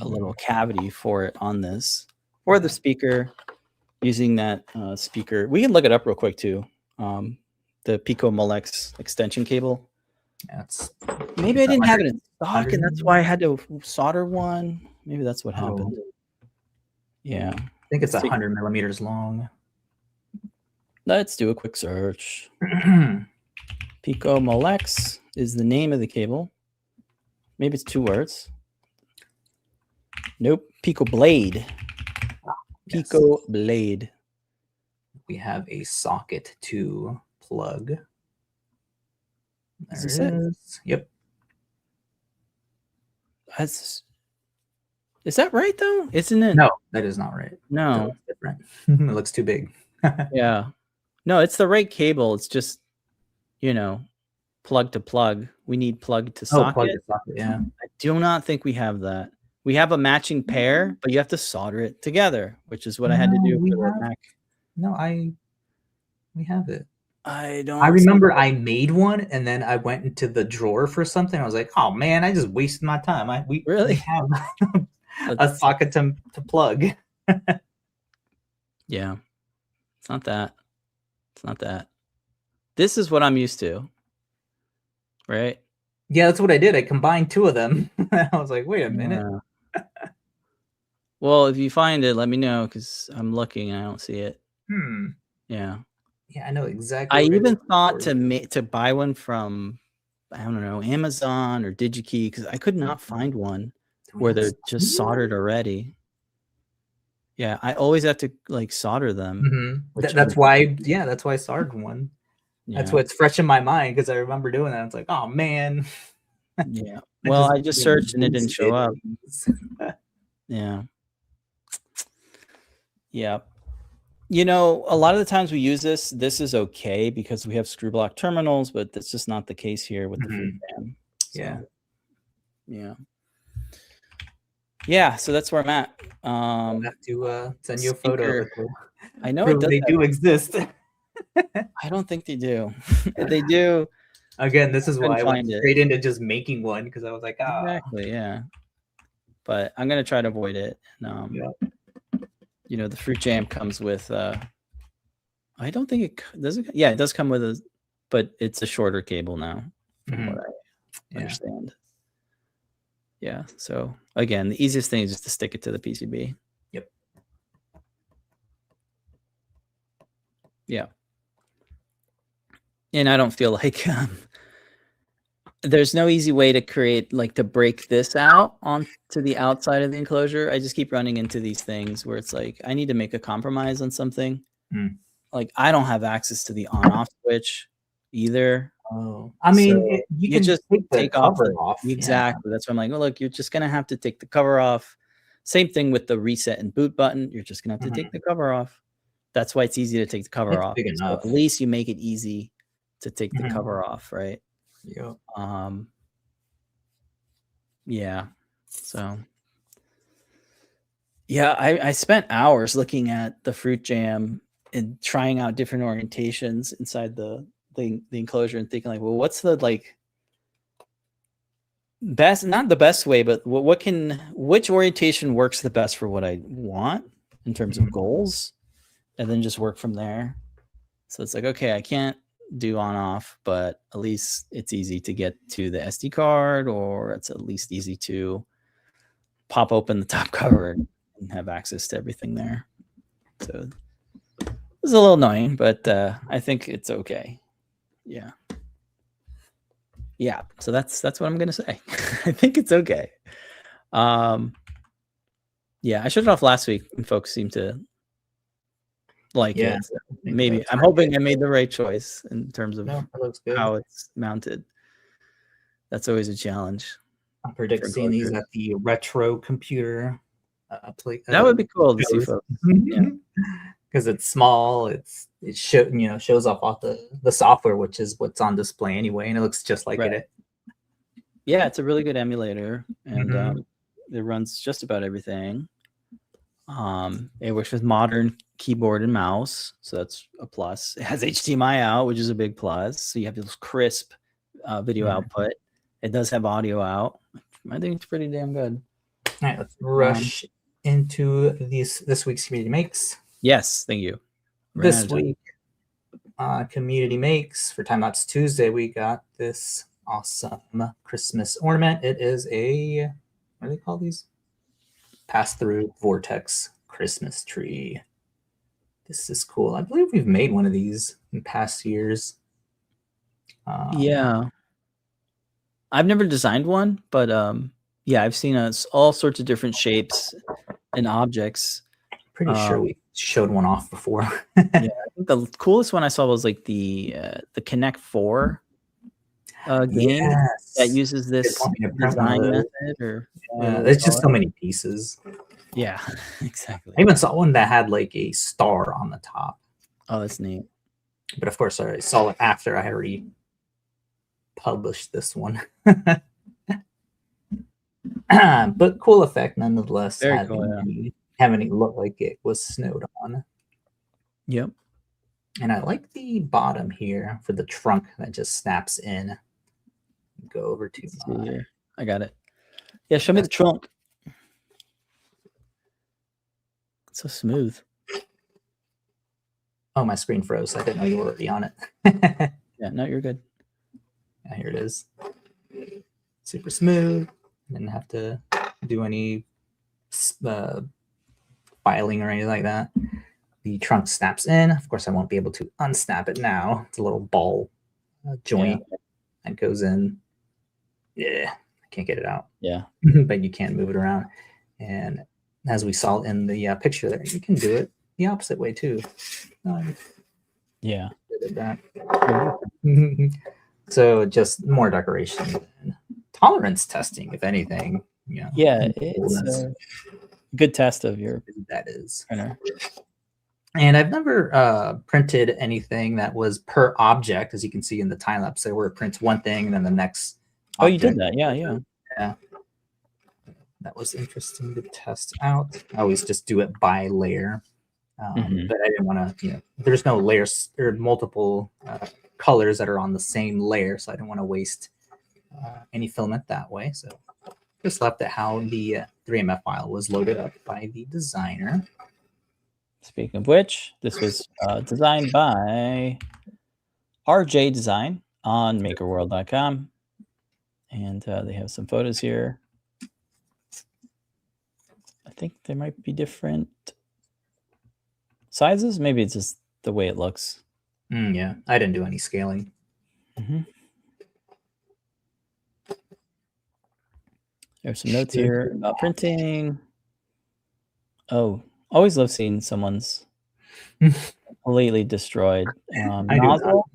a little cavity for it on this, or the speaker, using that speaker. We can look it up real quick too. The Pico Molex extension cable. That's Maybe I didn't have it in stock, and that's why I had to solder one. Maybe that's what happened. Yeah. I think it's 100 millimeters long. Let's do a quick search. Pico Molex is the name of the cable. Maybe it's 2 words. Nope. Pico Blade. Pico Blade. We have a socket to plug. There Is it is. Yep. Is that right though? Isn't it? No, that is not right. No. It's different. It looks too big. Yeah. No, it's the right cable. It's just, plug to plug. We need plug to socket. Plug to socket, yeah. I do not think we have that. We have a matching pair, but you have to solder it together, which is what I had to do for the Mac. No, we have it. I remember I made one and then I went into the drawer for something. I was like, oh man, I just wasted my time. We have a socket to plug. Yeah. It's not that. It's not that. This is what I'm used to. Right? Yeah, that's what I did. I combined 2 of them. I was like, wait a minute. Well, if you find it, let me know because I'm looking and I don't see it. Yeah. Yeah, I know exactly. I even thought to buy one from, I don't know, Amazon or DigiKey because I could not find one where they're just soldered already. Yeah, I always have to solder them. That's why. Yeah, that's why I soldered one. Yeah. That's what's fresh in my mind because I remember doing that. It's like, oh man. Yeah. Well, I just searched and it didn't show up. Yeah. Yeah. A lot of the times we use this is okay because we have screw block terminals, but that's just not the case here with the food fan. So, yeah. Yeah, so that's where I'm at. I'll have to send you a photo of it. I know they do exist. I don't think they do. They do. Again, this is why I went straight into just making one because I was like, Exactly, yeah. But I'm gonna try to avoid it. The fruit jam comes with. I don't think it does. Yeah, it does come with but it's a shorter cable now, from what I understand. Yeah. So again, the easiest thing is just to stick it to the PCB. Yep. Yeah. And I don't feel like there's no easy way to create to break this out onto the outside of the enclosure. I just keep running into these things where it's like I need to make a compromise on something. I don't have access to the on-off switch either. Oh, I mean, you can just take cover off. Exactly. Yeah. That's why I'm like, well, look, you're just gonna have to take the cover off. Same thing with the reset and boot button. You're just gonna have to take the cover off. That's why it's easy to take the cover off. Big enough. So at least you make it easy to take the cover off, right? Yeah. Yeah. So yeah, I spent hours looking at the fruit jam and trying out different orientations inside the enclosure and thinking well, what's the best, not the best way, but which orientation works the best for what I want in terms of goals, and then just work from there. So it's like, okay, I can't do on off, but at least it's easy to get to the SD card, or it's at least easy to pop open the top cover and have access to everything there. So it's a little annoying, but I think it's okay. Yeah. So that's what I'm gonna say. I think it's okay. Yeah, I shut it off last week and folks seem to like it. So maybe I'm hoping I made the right choice in terms of how it's mounted. That's always a challenge. I predict seeing these at the retro computer. That would be cool to see, folks. Yeah. Because it's small, it shows off the software, which is what's on display anyway, and it looks just like it. Yeah, it's a really good emulator, and it runs just about everything. It works with modern keyboard and mouse, so that's a plus. It has HDMI out, which is a big plus. So you have this crisp video output. It does have audio out. I think it's pretty damn good. right, let's rush into this week's community makes. Yes, thank you. This week, community makes for Timelapse Tuesday, we got this awesome Christmas ornament. It is a, what do they call these? Passthrough Vortex Christmas tree. This is cool. I believe we've made one of these in past years. Yeah. I've never designed one, but yeah, I've seen all sorts of different shapes and objects. Pretty sure we showed one off before. Yeah, I think the coolest one I saw was like the Connect 4 game that uses this design method. Or there's just so many pieces. Yeah, exactly. I even saw one that had like a star on the top. Oh, that's neat. But of course, I saw it after I had already published this one. But cool effect nonetheless. Very cool, having it look like it was snowed on. Yep. And I like the bottom here for the trunk that just snaps in. Go over to my... I got it. Yeah, show me the trunk. It's so smooth. Oh, my screen froze. I didn't know you were already on it. Yeah, no, you're good. Yeah, here it is. Super smooth. Didn't have to do any filing or anything like that. The trunk snaps in. Of course, I won't be able to unsnap it now. It's a little ball joint that goes in. Yeah, I can't get it out. Yeah. But you can move it around. And as we saw in the picture there, you can do it the opposite way too. Yeah. Did that. So just more decoration and tolerance testing, if anything. Yeah, it's a good test of your printer. And I've never printed anything that was per object, as you can see in the time lapse there, where it prints one thing and then the next. Oh, you did that? Yeah. That was interesting to test out. I always just do it by layer. But I didn't want to, there's no layers or multiple colors that are on the same layer, so I didn't want to waste any filament that way. So just left it how the 3MF file was loaded up by the designer. Speaking of which, this was designed by RJ Design on makerworld.com. And they have some photos here. I think there might be different sizes. Maybe it's just the way it looks. Yeah, I didn't do any scaling. There's some notes here about printing. Oh, always love seeing someone's completely destroyed nozzle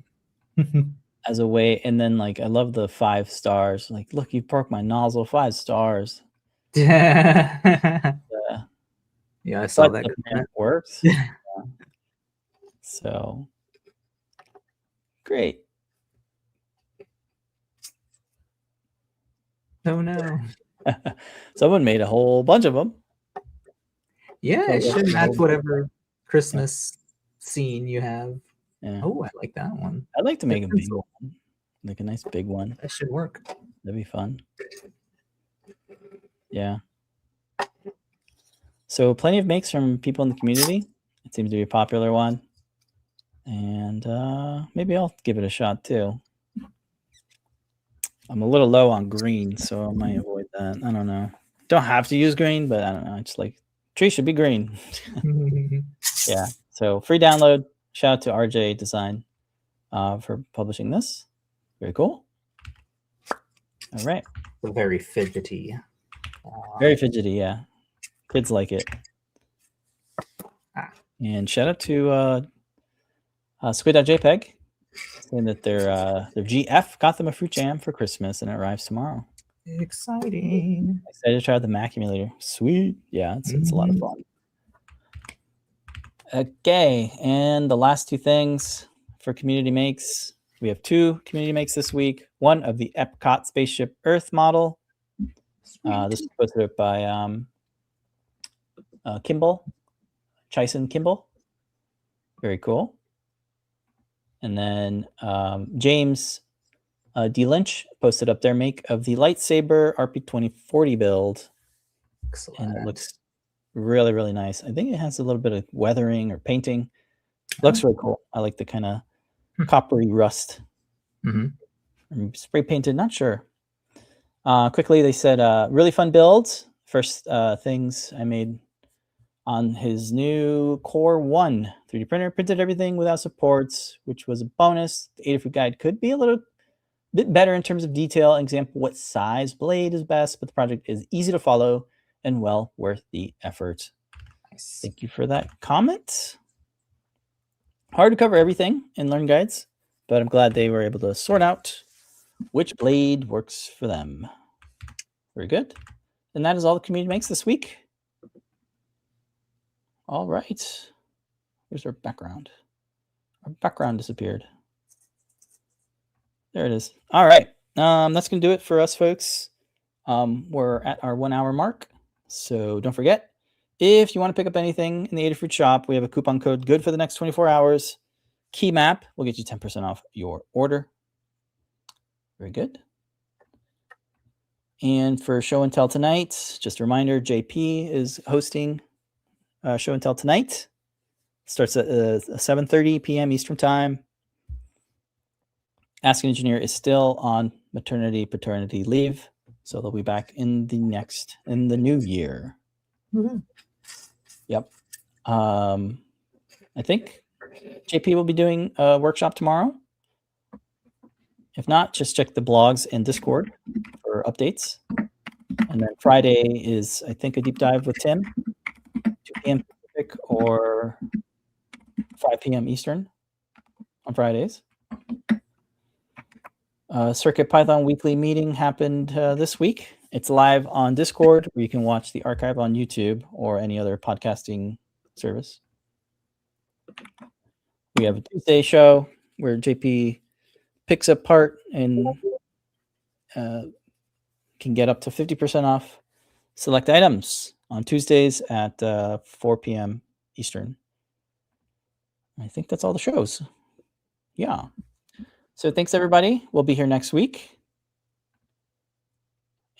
as a way. And then, like, I love the 5 stars. Like, look, you broke my nozzle, 5 stars. Yeah, I saw that. It works. So great. Oh no. Someone made a whole bunch of them. Yeah, it should match whatever Christmas scene you have. Yeah. Oh, I like that one. I'd like to make a big one. Like a nice big one. That should work. That'd be fun. Yeah. So plenty of makes from people in the community. It seems to be a popular one. And maybe I'll give it a shot too. I'm a little low on green, so I might avoid that. I don't know. Don't have to use green, but I don't know. It's like tree should be green. Yeah. So free download. Shout out to RJ Design for publishing this. Very cool. All right. Very fidgety. Very fidgety, yeah. Kids like it. And shout out to Squid.jpg saying that their GF got them a fruit jam for Christmas and it arrives tomorrow. Exciting. Excited to try the Mac emulator. Sweet. Yeah, it's a lot of fun. Okay, and the last 2 things for community makes. We have 2 community makes this week. One of the Epcot Spaceship Earth model. This was posted up by Kimball, Chison Kimball. Very cool. And then James D. Lynch posted up their make of the lightsaber RP2040 build. Excellent. And it looks really, really nice. I think it has a little bit of weathering or painting. Looks really cool. I like the kind of coppery rust. Spray painted, not sure. Quickly, they said, really fun builds. First things I made on his new Core 1 3D printer. Printed everything without supports, which was a bonus. The Adafruit guide could be a little bit better in terms of detail. Example, what size blade is best, but the project is easy to follow and well worth the effort. Nice. Thank you for that comment. Hard to cover everything in Learn Guides, but I'm glad they were able to sort out which blade works for them. Very good. And that is all the community makes this week. All right. Where's our background? Our background disappeared. There it is. All right. That's going to do it for us, folks. We're at our 1 hour mark. So don't forget, if you want to pick up anything in the Adafruit shop, we have a coupon code good for the next 24 hours. Key map will get you 10% off your order. Very good. And for show and tell tonight, just a reminder, JP is hosting show and tell tonight. Starts at 7:30 p.m. Eastern time. Ask an Engineer is still on maternity paternity leave, so they'll be back in the new year. Yep. I think JP will be doing a workshop tomorrow. If not, just check the blogs and Discord for updates. And then Friday is, I think, a deep dive with Tim, 2 p.m. Pacific or 5 p.m. Eastern on Fridays. Circuit Python weekly meeting happened this week. It's live on Discord, where you can watch the archive on YouTube or any other podcasting service. We have a Tuesday show where JP picks apart and can get up to 50% off select items on Tuesdays at 4 p.m. Eastern. I think that's all the shows. Yeah. So thanks, everybody. We'll be here next week.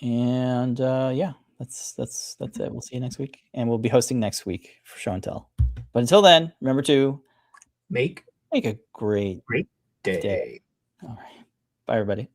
And yeah, that's it. We'll see you next week. And we'll be hosting next week for show and tell. But until then, remember to make a great day. All right. Bye, everybody.